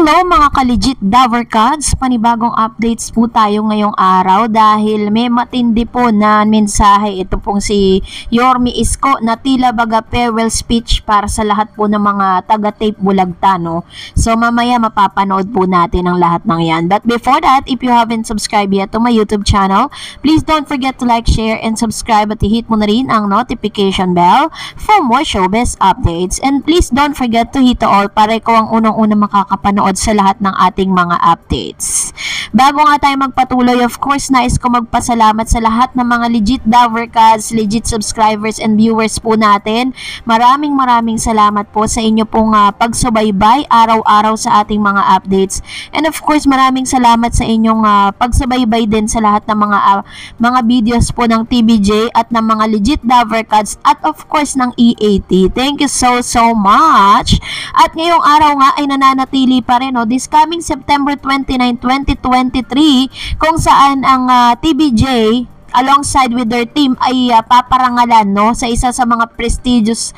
Hello mga ka-legit Davercards, panibagong updates po tayo ngayong araw dahil may matindi po na mensahe. Ito pong si Yorme Isko na tila baga farewell speech para sa lahat po ng mga taga-tape Bulagtano. So mamaya mapapanood po natin ang lahat ng yan. But before that, if you haven't subscribed yet to my YouTube channel, please don't forget to like, share, and subscribe at i-hit mo na rin ang notification bell for more showbiz updates. And please don't forget to hit all para ikaw ang unang-unang makakapanood sa lahat ng ating mga updates. Bago nga tayo magpatuloy, of course, nais ko magpasalamat sa lahat ng mga legit Davercards, legit subscribers and viewers po natin. Maraming salamat po sa inyo pong pagsubaybay araw-araw sa ating mga updates. And of course, maraming salamat sa inyong pagsubaybay din sa lahat ng mga videos po ng TBJ at ng mga legit Davercards at of course ng EAT. Thank you so much. At ngayong araw nga ay nananatili pa rin this coming September 29, 2023 kung saan ang TBJ alongside with their team ay paparangalan sa isa sa mga prestigious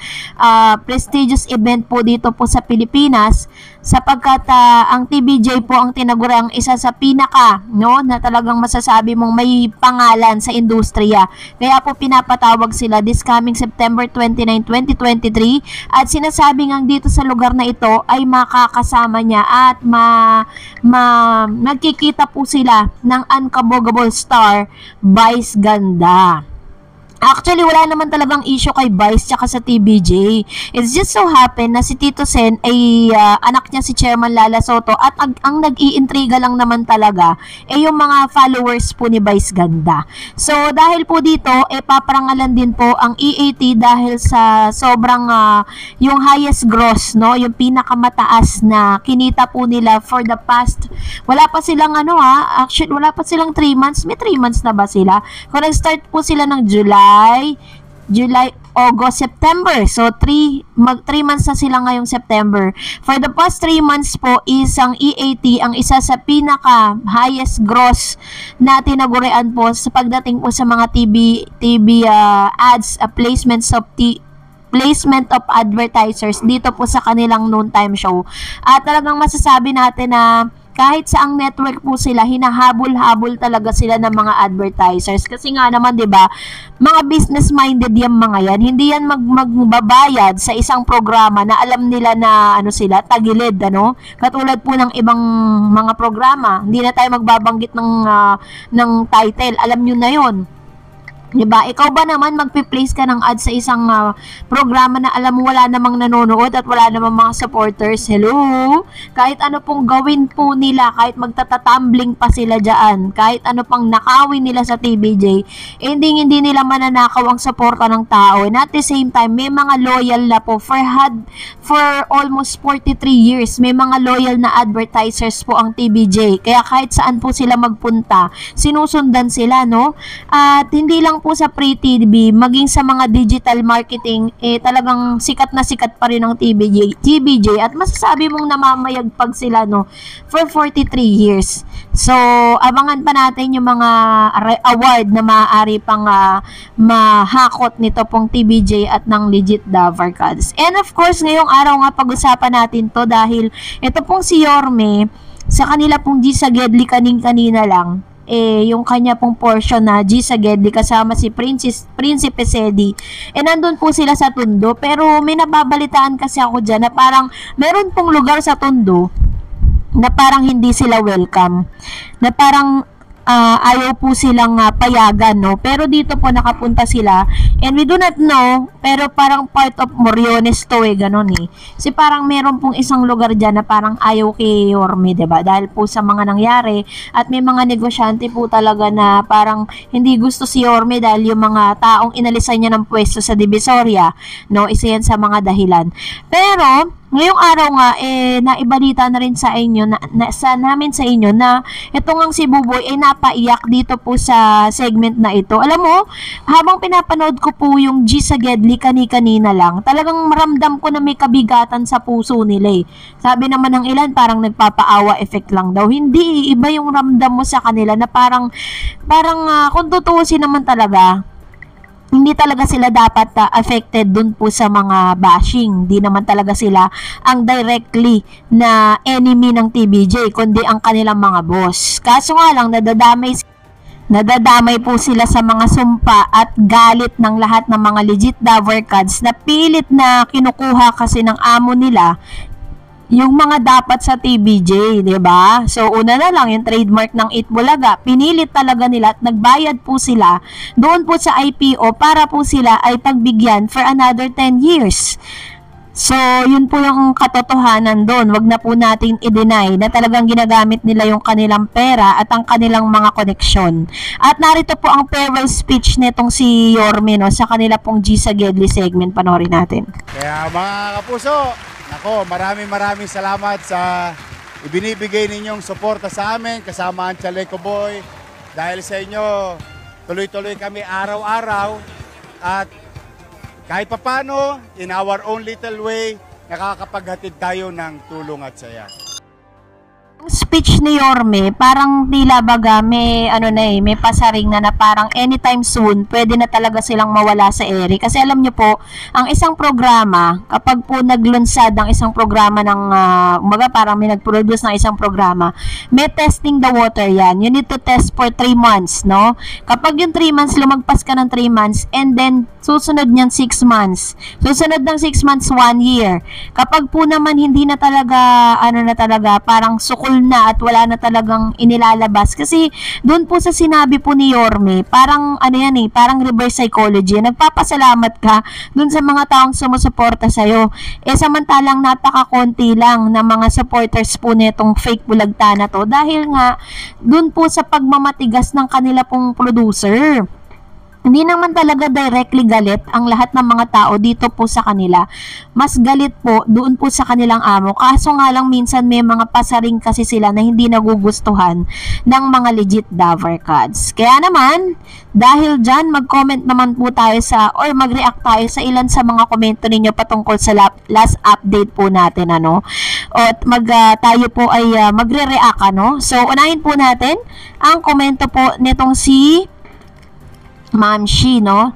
event po dito po sa Pilipinas, sapagkat ang TBJ po ang tinaguriang isa sa pinaka na talagang masasabi mong may pangalan sa industriya. Kaya po pinapatawag sila this coming September 29, 2023 at sinasabi ngang dito sa lugar na ito ay makakasama niya at nagkikita po sila ng unkabogable star Vice Ganda. Actually, wala naman talagang issue kay Vice tsaka sa TBJ. It's just so happen na si Tito Sen ay anak niya si Chairman Lala Soto at ang nag-iintriga lang naman talaga ay yung mga followers po ni Vice Ganda. So, dahil po dito, paparangalan din po ang EAT dahil sa sobrang yung highest gross, yung pinakamataas na kinita po nila for the past, wala pa silang actually, wala pa silang 3 months. May 3 months na ba sila? Kung nag-start po sila ng July, August, September. So, 3 months na sila ngayong September. For the past 3 months po is ang EAT ang isa sa pinaka highest gross na tinagurian po sa pagdating po sa mga TV ads, placement of advertisers dito po sa kanilang noontime show. At talagang masasabi natin na kahit sa ang network po sila, hinahabol-habol talaga sila ng mga advertisers. Kasi nga naman, 'di ba? Mga business-minded 'yang mga 'yan. Hindi 'yan magbabayad sa isang programa na alam nila na sila tagilid, Katulad po ng ibang mga programa. Hindi na tayo magbabanggit ng title. Alam niyo na 'yon. Diba? Ikaw ba naman magpi-place ka ng ad sa isang programa na alam mo wala namang nanonood at wala namang mga supporters? Hello? Kahit ano pong gawin po nila, kahit magtatatumbling pa sila dyan, kahit ano pang nakawin nila sa TBJ, hindi nila mananakaw ang suporta ng tao. And at the same time, may mga loyal na po for almost 43 years. May mga loyal na advertisers po ang TBJ. Kaya kahit saan po sila magpunta, sinusundan sila, At hindi lang po sa Free TV, maging sa mga digital marketing, talagang sikat na sikat pa rin ang TBJ at masasabi mong namamayagpag sila for 43 years. So, abangan pa natin yung mga award na maaari pang mahakot nito pong TBJ at ng legit Davercards. And of course, ngayong araw nga pag-usapan natin to dahil ito pong si Yorme, sa kanila pong G Sagedli kanina lang, yung kanya pong portion na G Sagedli kasama si Prinsipe Sedi. Nandun po sila sa Tondo, pero may nababalitaan kasi ako dyan na parang meron pong lugar sa Tondo na parang hindi sila welcome. Na parang ayaw po silang payagan, Pero dito po nakapunta sila and we do not know, pero parang part of Moriones to ganon Kasi parang meron pong isang lugar dyan na parang ayaw kay Yorme, diba? Dahil po sa mga nangyari at may mga negosyante po talaga na parang hindi gusto si Yorme dahil yung mga taong inalisan niya ng pwesto sa Divisoria, Isa yan sa mga dahilan. Pero ngayong araw nga, naibalita na rin sa inyo, namin sa inyo na ito ngang si Buboy ay napaiyak dito po sa segment na ito. Alam mo, habang pinapanood ko po yung G Sagedli kanina lang, talagang maramdam ko na may kabigatan sa puso nila Sabi naman ng ilan, parang nagpapaawa effect lang daw. Hindi, iba yung ramdam mo sa kanila na parang kung tutuusin naman talaga, hindi talaga sila dapat affected dun po sa mga bashing. Hindi naman talaga sila ang directly na enemy ng TVJ, kundi ang kanilang mga boss. Kaso nga lang, nadadamay po sila sa mga sumpa at galit ng lahat ng mga legit Davercads na pilit na kinukuha kasi ng amo nila yung mga dapat sa TVJ, 'di ba? So una na lang yung trademark ng Itbulaga, pinilit talaga nila at nagbayad po sila doon po sa IPO para po sila ay pagbigyan for another 10 years. So, yun po yung katotohanan doon. Wag na po natin i-deny na talagang ginagamit nila yung kanilang pera at ang kanilang mga koneksyon. At narito po ang farewell speech nitong si Yorme, no, sa kanila pong G sa Gedli segment. Panoorin natin. Kaya mga kapuso, nako, maraming salamat sa ibinibigay ninyong suporta sa amin, kasama ang Chaleco Boy. Dahil sa inyo, tuloy-tuloy kami araw-araw at kahit papano, in our own little way, nakakapaghatid tayo ng tulong at saya. Speech ni Yorme, parang tila baga may may pasaring na parang anytime soon pwede na talaga silang mawala sa ere. Kasi alam niyo po, ang isang programa, kapag po naglunsad ang isang programa ng parang may nag-produce ng isang programa, may testing the water yan. You need to test for 3 months, no? Kapag yung 3 months, lumagpas ka ng 3 months, and then susunod niyan 6 months. Susunod ng 6 months, 1 year. Kapag po naman hindi na talaga, parang sukul na at wala na talagang inilalabas. Kasi doon po sa sinabi po ni Yorme, parang parang reverse psychology. Nagpapasalamat ka doon sa mga taong sumusuporta sa'yo. Samantalang napakakonti lang na mga supporters po netong fake bulagta na to dahil nga doon po sa pagmamatigas ng kanila pong producer. Hindi naman talaga directly galit ang lahat ng mga tao dito po sa kanila. Mas galit po doon po sa kanilang amo. Kaso nga lang minsan may mga pasaring kasi sila na hindi nagugustuhan ng mga legit Davercads. Kaya naman, dahil dyan, mag-comment naman po tayo or mag-react tayo sa ilan sa mga komento ninyo patungkol sa last update po natin, At tayo po ay magre-react, So, unahin po natin ang komento po nitong si Ma'am Shi, no?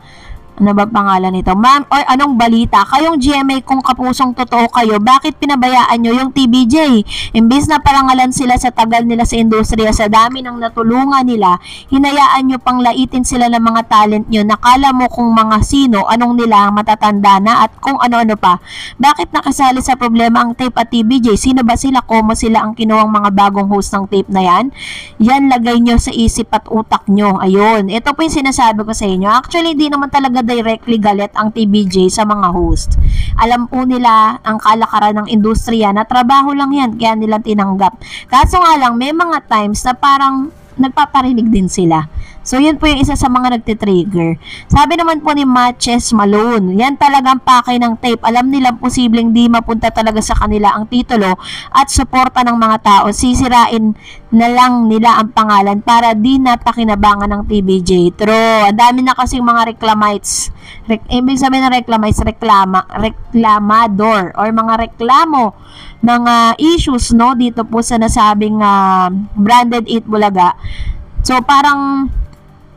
Ano ba pangalan nito? Ma'am, or anong balita? Kayong GMA, kung kapusong totoo kayo, bakit pinabayaan nyo yung TVJ? Imbis na parangalan sila sa tagal nila sa industriya, sa dami ng natulungan nila, hinayaan nyo pang laitin sila ng mga talent nyo. Nakala mo kung mga sino, anong nila, matatanda na, at kung ano-ano pa. Bakit nakasali sa problema ang tape at TVJ? Sino ba sila? Komo sila ang kinuwang mga bagong host ng tape na yan? Yan, lagay nyo sa isip at utak nyo. Ayun. Ito po yung sinasabi ko sa inyo. Actually, di naman talaga directly galit ang TVJ sa mga host. Alam po nila ang kalakaran ng industriya na trabaho lang yan, kaya nilang tinanggap. Kaso nga lang, may mga times na parang nagpaparinig din sila. So, yun po yung isa sa mga nagtitrigger. Sabi naman po ni Matches Malone, yan talagang pakay ng tape. Alam nilang posibleng di mapunta talaga sa kanila ang titulo at suporta ng mga tao. Sisirain na lang nila ang pangalan para di napakinabangan ng TVJ. True. Ang dami na kasing mga reclamites. Ibig sabihin ng reclamites, reklamador or mga reklamo ng issues, no, dito po sa nasabing branded Itbulaga. So, parang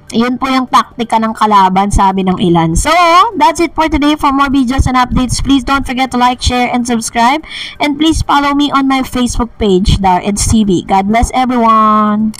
yun po yung taktika ng kalaban, sabi ng ilan. So, that's it for today. For more videos and updates, please don't forget to like, share, and subscribe. And please follow me on my Facebook page, Dar Eds TV. God bless everyone!